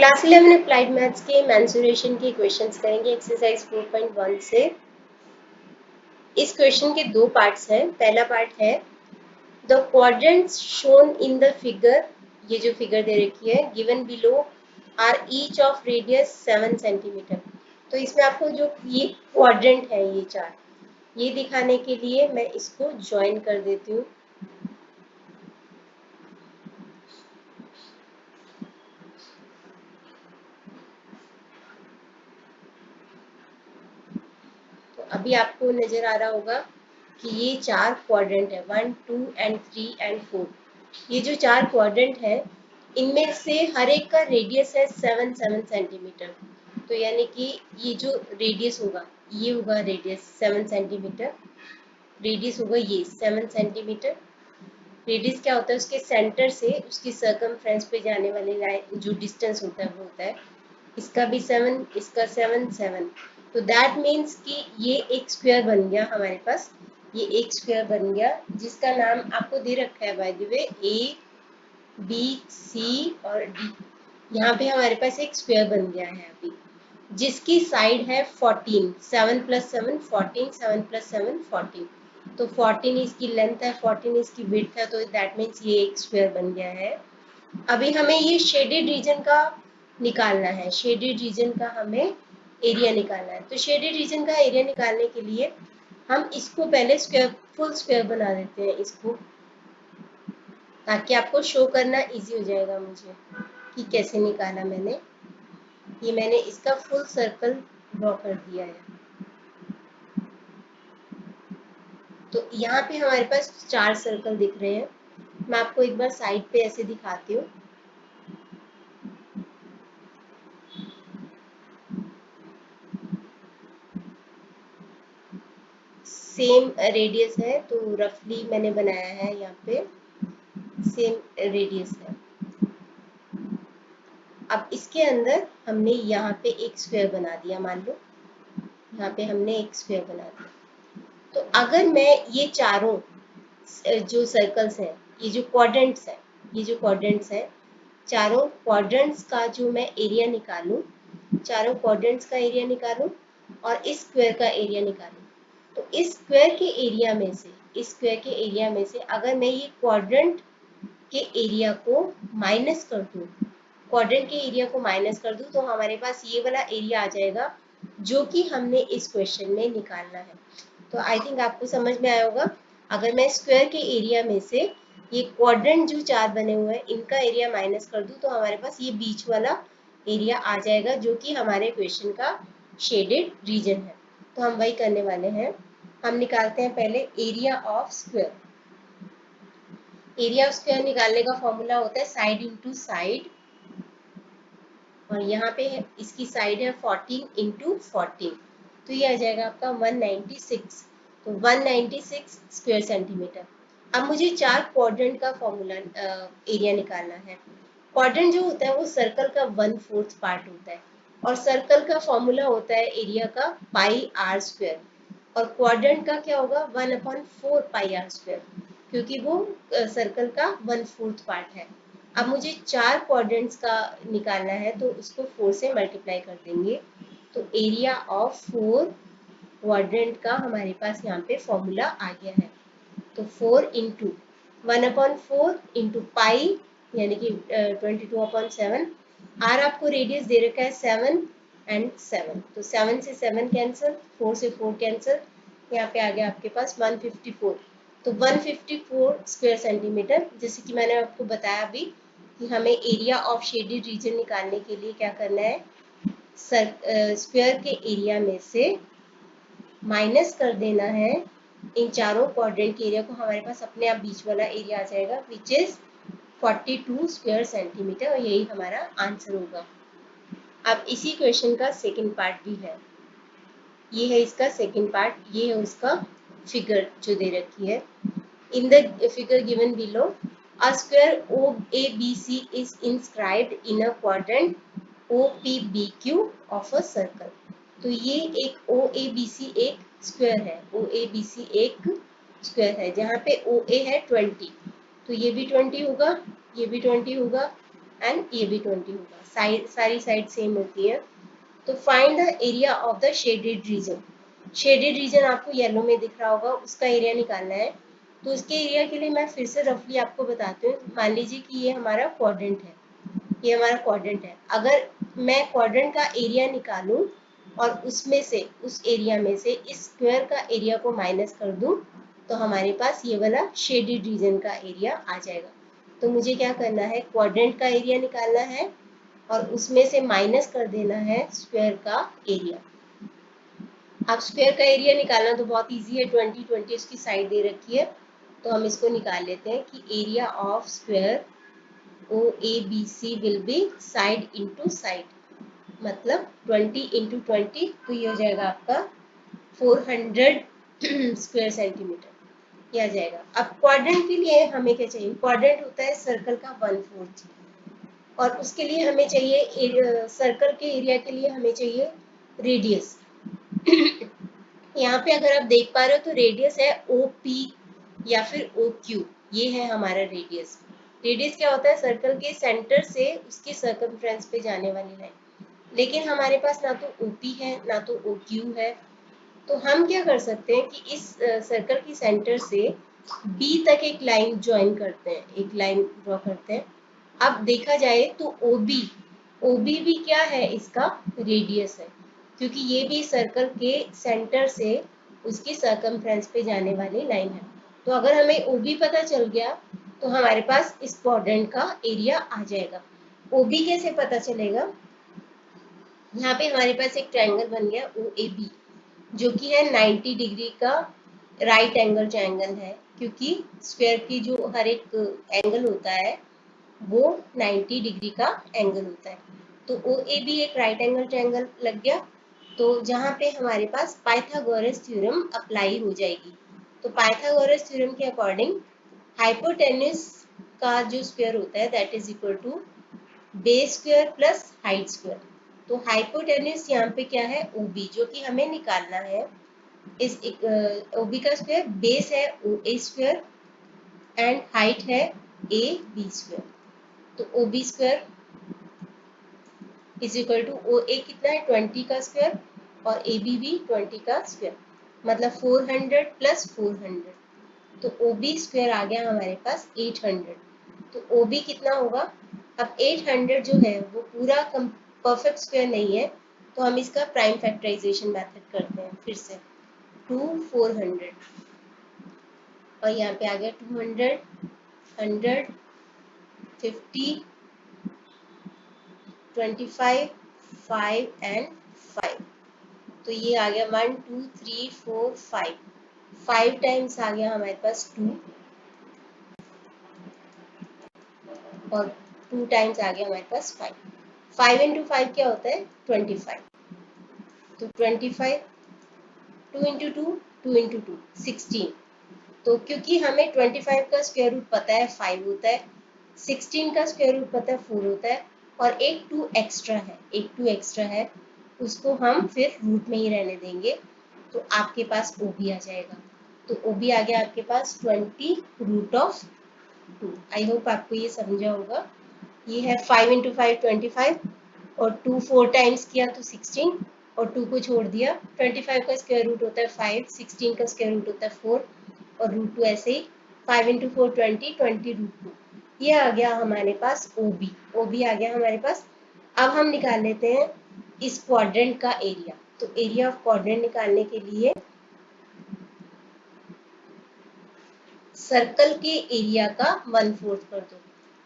Class 11 applied maths के mensuration के questions करेंगे एक्सरसाइज 4.1 से। इस क्वेश्चन के दो पार्ट्स हैं। पहला पार्ट है the quadrants shown in the figure, ये जो फिगर दे रखी है given below are each of radius 7 centimetre. तो इसमें आपको जो ये क्वाड्रेंट है ये चार, ये दिखाने के लिए मैं इसको ज्वाइन कर देती हूँ। तो अभी आपको नजर आ रहा होगा कि ये चार क्वाड्रेंट है, 1 2 एंड 3 एंड 4। ये जो चार क्वाड्रेंट है इनमें से हर एक का रेडियस है 7 सेंटीमीटर। तो यानी कि ये जो रेडियस होगा ये होगा रेडियस 7 सेंटीमीटर, रेडियस होगा ये 7 सेंटीमीटर। रेडियस क्या होता है, उसके सेंटर से उसकी सर्कमफ्रेंस पे जाने वाली लाइन जो डिस्टेंस होता है वो होता है। इसका भी 7, इसका 7 7। तो दैट मीन्स कि ये एक स्क्वायर बन गया हमारे पास, ये एक स्क्वायर बन गया जिसका नाम आपको दे रखा है by the way A B C और डी। यहाँ पे हमारे पास एक स्क्वायर बन गया है अभी, जिसकी साइड है 14, 7 + 7 14, 7 + 7 14। तो 14 इसकी लेंथ है, 14 इसकी विड्थ है, तो दैट मीन्स ये एक स्क्वायर बन गया है। अभी हमें ये शेडेड रीजन का निकालना है, शेडेड रीजन का हमें एरिया निकालना है। तो शेडेड रीजन का एरिया निकालने के लिए हम इसको पहले स्क्वायर, फुल स्क्वायर बना देते हैं इसको, ताकि आपको शो करना इजी हो जाएगा मुझे कि कैसे निकाला मैंने। ये मैंने इसका फुल सर्कल ड्रॉ कर दिया है। तो यहाँ पे हमारे पास चार सर्कल दिख रहे हैं। मैं आपको एक बार साइड पे ऐसे दिखाती हूँ। सेम रेडियस है तो रफली मैंने बनाया है, यहाँ पे सेम रेडियस है। अब इसके अंदर हमने यहाँ पे एक स्क्वायर बना दिया, मान लो यहाँ पे हमने एक स्क्वायर बना दिया। तो अगर मैं ये चारों जो सर्कल्स हैं, ये जो क्वाड्रेंट्स हैं, ये जो क्वाड्रेंट्स हैं, चारों क्वाड्रेंट्स का जो मैं एरिया निकालूं, चारों क्वाड्रेंट्स का एरिया निकालूं और इस स्क्वायर का एरिया निकालूं, तो इस स्क्वायर के एरिया में से, इस स्क्वायर के एरिया में से अगर मैं ये क्वाड्रेंट के एरिया को माइनस कर दूं, क्वाड्रेंट के एरिया को माइनस कर दूं, तो हमारे पास ये वाला एरिया आ जाएगा जो कि हमने इस क्वेश्चन में निकालना है। तो आई थिंक आपको समझ में आया होगा। अगर मैं स्क्वायर के एरिया में से ये क्वाड्रेंट जो चार बने हुए हैं इनका एरिया माइनस कर दूं, तो हमारे पास ये बीच वाला एरिया आ जाएगा जो कि हमारे क्वेश्चन का शेडेड रीजन है। तो हम वही करने वाले हैं। हम निकालते हैं पहले area of square. Area of square निकालने का फॉर्मूला होता है साइड इंटू साइड, और यहाँ पे इसकी साइड है 14 इंटू 14, तो ये आ जाएगा आपका 196। तो 196 स्क्वायर सेंटीमीटर। अब मुझे चार क्वाड्रेंट का फॉर्मूला एरिया निकालना है। क्वाड्रेंट जो होता है वो सर्कल का 1/4 पार्ट होता है, और सर्कल का फॉर्मूला होता है एरिया का पाई आर स्क्वायर, और क्वाड्रेंट का क्या होगा 1/4 पाई आर स्क्वायर, क्योंकि वो सर्कल का 1/4 पार्ट है। अब मुझे चार क्वाड्रेंट्स का निकालना है, तो उसको 4 से मल्टीप्लाई कर देंगे। तो एरिया ऑफ 4 क्वाड्रेंट का हमारे पास यहाँ पे फॉर्मूला आ गया है। तो 4 इंटू 1/4 इंटू पाई यानी कि 22/7। आर आपको रेडियस दे रखा है 7 एंड 7, तो 7 से 7 कैंसिल, 4 से 4 कैंसिल, यहाँ पे आ गया आपके पास 154। तो 154 स्क्वायर सेंटीमीटर। जैसे कि मैंने आपको बताया अभी कि हमें एरिया ऑफ शेडेड रीजन निकालने के लिए क्या करना है, स्क्वायर के एरिया में से माइनस कर देना है इन चारों क्वाड्रेंट के एरिया को। हमारे पास अपने आप बीच वाला एरिया आ जाएगा विच इज 42 स्क्वायर सेंटीमीटर, और यही हमारा आंसर होगा। अब इसी क्वेश्चन का सेकंड पार्ट भी है, ये है इसका सेकंड पार्ट, ये है उसका फिगर जो दे रखी है। In the figure given below, a square OABC is inscribed in a quadrant OPBQ of a circle. तो ये एक OABC एक स्क्वायर है, OABC एक स्क्वायर है जहाँ पे OA है 20, तो ये भी 20 होगा, ये भी 20 होगा, एंड ये भी 20 होगा, साइड सारी साइड सेम होती है। तो find the area of the shaded region. Shaded region आपको येलो में दिख रहा होगा, उसका एरिया निकालना है। तो उसके एरिया के लिए मैं फिर से रफली आपको बताती हूँ। मान लीजिए कि ये हमारा क्वाड्रेंट है, ये हमारा क्वाड्रेंट है। अगर मैं क्वाड्रेंट का एरिया निकालूं और उसमें से, उस एरिया में से इस स्क्वायर का एरिया को माइनस कर दूं, तो हमारे पास ये वाला शेडेड रीजन का एरिया आ जाएगा। तो मुझे क्या करना है, क्वाड्रेंट का एरिया निकालना है और उसमें से माइनस कर देना है स्क्वायर का एरिया। अब स्क्वायर का एरिया निकालना तो बहुत इजी है, 20 20 इसकी साइड दे रखी है, तो हम इसको निकाल लेते हैं कि area of square OABC will be side into side, मतलब 20 इंटू 20, तो ये हो जाएगा आपका 400 स्क्वायर सेंटीमीटर, ये आ जाएगा। अब क्वाड्रेंट के लिए हमें क्या चाहिए, क्वाड्रेंट होता है सर्कल का 1/4, और उसके लिए हमें चाहिए, सर्कल के एरिया के लिए हमें चाहिए रेडियस। यहाँ पे अगर आप देख पा रहे हो तो रेडियस है OP या फिर OQ, ये है हमारा रेडियस। रेडियस क्या होता है, सर्कल के सेंटर से उसके सर्कमफ्रेंस पे जाने वाली लाइन। लेकिन हमारे पास ना तो OP है ना तो OQ है, तो हम क्या कर सकते हैं कि इस सर्कल की सेंटर से B तक एक लाइन ज्वाइन करते हैं, एक लाइन ड्रॉ करते हैं। अब देखा जाए तो OB भी क्या है, इसका रेडियस है, क्योंकि ये भी सर्कल के सेंटर से उसकी सर्कमफ्रेंस पे जाने वाली लाइन है। तो अगर हमें OB पता चल गया तो हमारे पास इस क्वाड्रेंट का एरिया आ जाएगा। OB कैसे पता चलेगा, यहाँ पे हमारे पास एक ट्रायंगल बन गया OAB, जो कि है 90 डिग्री का राइट एंगल ट्रायंगल है, क्योंकि स्क्वायर की जो हर एक एंगल होता है वो 90 डिग्री का एंगल होता है। तो OAB एक राइट एंगल ट्रायंगल लग गया। तो जहाँ पे हमारे पास पाइथागोरस थ्योरम अप्लाई हो जाएगी। तो पाइथागोरस थ्योरम के अकॉर्डिंग हाइपोटेन्यूज का जो स्क्वायर होता है that is equal to base square plus height square. तो हाइपोटेन्यूज यहाँ पे क्या है, OB, जो कि हमें निकालना है। इस OB का स्क्वायर बेस है OA स्क्वायर एंड हाइट है AB स्क्वायर। तो OB square is equal to OA कितना है 20 का स्क्वायर और AB भी 20 का स्क्वायर, मतलब 400 प्लस 400, तो OB स्क्वायर आ गया हमारे पास 800। तो OB कितना होगा, अब 800 जो है वो पूरा परफेक्ट स्क्वायर नहीं है, तो हम इसका प्राइम फैक्टराइजेशन मेथड करते हैं फिर से। 2 400 और यहाँ पे आ गया 200 100 50 25 5 एंड 5। तो ये आ गया 1 2 3 4 5, 5 टाइम्स आ गया हमारे पास 2 और 2 टाइम्स आ गया हमारे पास 5। 5 इंटू 5 क्या होता है 25, तो 25, 2 इंटू 2 2 इंटू 2 16। तो क्योंकि हमें 25 का स्क्वायर रूट पता है 5 होता है, 16 का स्क्वायर रूट पता है 4 होता है, और एक 2 एक्स्ट्रा है, एक 2 एक्स्ट्रा है, उसको हम फिर रूट में ही रहने देंगे। तो आपके पास OB आ जाएगा। तो OB आ गया आपके पास 20 रूट ऑफ 2। आई होप आपको ये समझा होगा। ये है 5 इंटू 5 25 और 2 4 टाइम्स किया तो 16 और 2 को छोड़ दिया। 25 का स्क्वायर रूट होता है 5, 16 का स्क्वायर रूट होता है 4 और रूट 2 ऐसे ही 5 इंटू 4 20 20 रूट 2। ये आ गया हमारे पास OB, OB आ गया हमारे पास। अब हम निकाल लेते हैं इस क्वाड्रेंट का एरिया। तो एरिया ऑफ क्वाड्रेंट निकालने के लिए सर्कल के एरिया का 1/4 कर दो,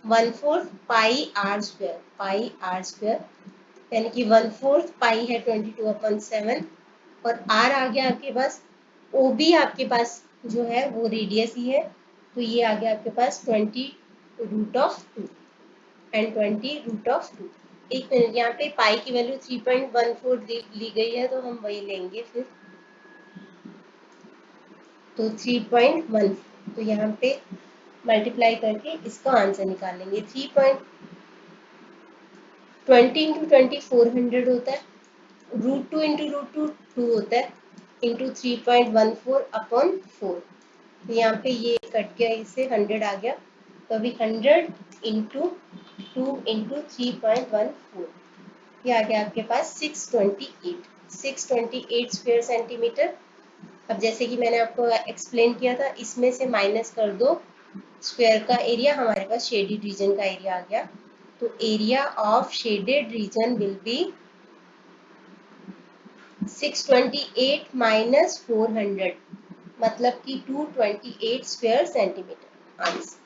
1/4 pi r square, pi r square, यानी कि 1/4 पाई है 22/7 और आर आ गया आपके पास। OB आपके पास जो है वो रेडियस ही है, तो ये आ गया आपके पास 20 root of 2 and 20 root of 2। एक मिनट, यहाँ पे पाई की वैल्यू 3.14 ली गई है, तो हम वही लेंगे फिर। तो 3.1, तो यहाँ पे मल्टीप्लाई करके इसका आंसर निकालेंगे। 3.20 इंटू 20 400 होता है, रूट 2 इंटू रूट 2 2 होता है, इंटू 3.14 अपॉन 4। यहाँ पे ये कट गया, इससे 100 आ गया, तो अभी 100 इंटू 3.14, ये आ गया आपके पास 628 स्क्वायर सेंटीमीटर। अब जैसे कि मैंने आपको एक्सप्लेन किया था, इसमें से माइनस कर दो स्क्वायर का एरिया, हमारे पास शेडेड रीजन का एरिया आ गया। तो area of shaded region will be 628 minus 400, मतलब कि 228 स्क्वायर सेंटीमीटर आंसर।